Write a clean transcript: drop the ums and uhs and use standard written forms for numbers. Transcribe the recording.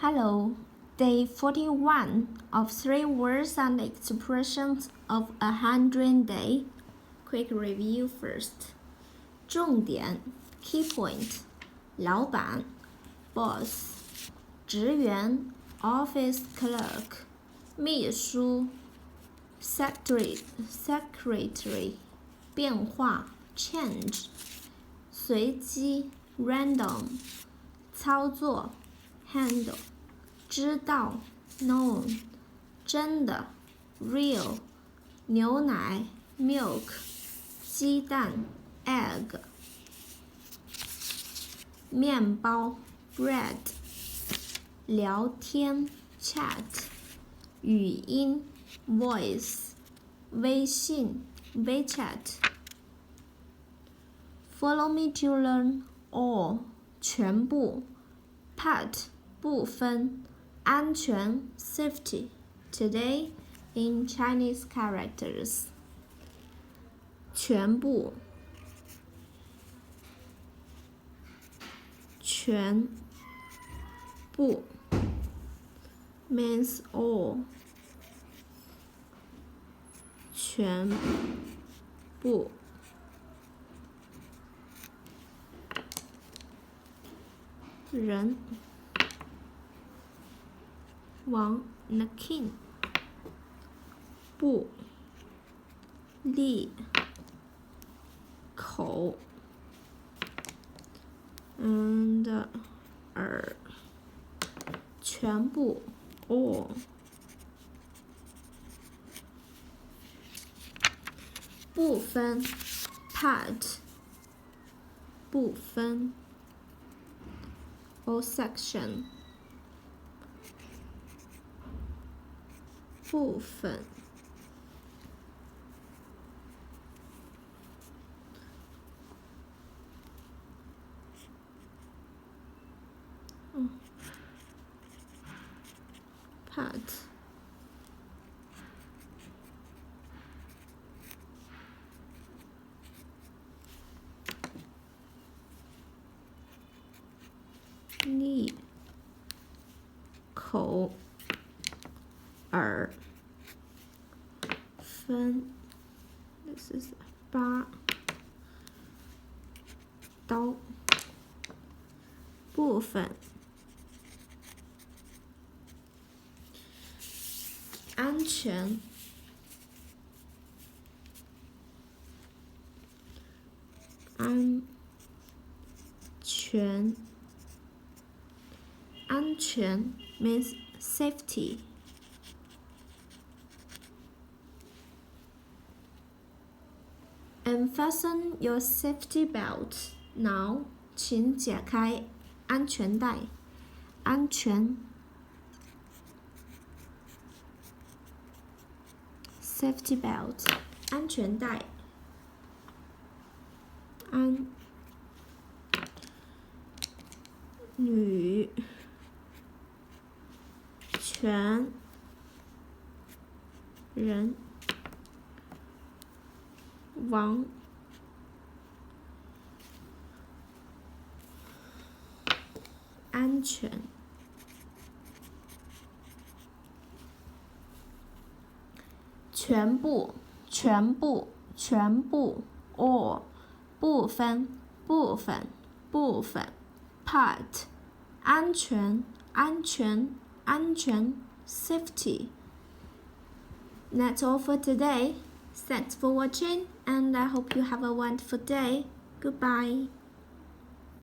Hello, day 41 of 3 words and expressions of a handwritten Quick review first. 重点 key point 老板 boss 职员 office clerk 秘书 secretary 变化 change 随机 random 操作 handle 知道 known 真的 real 牛奶 milk 鸡蛋 egg 面包 bread 聊天 chat 语音 voice 微信 WeChat Follow me to learn all 全部 part 部分安全 safety Today in Chinese characters 全部全部 means all 全部人王 the king 不利口and 耳全部 all 部分 part 部分 or section 部分part 利口耳分 This is 八刀部分安全安全安全 means safety Unfasten your safety belt now 请解开安全带安全 safety belt 安全带安女权人王安全全部全部全部 all 部分部分部分 part 安全安全安全 safety That's all for today. Thanks for watching and I hope you have a wonderful day. Goodbye.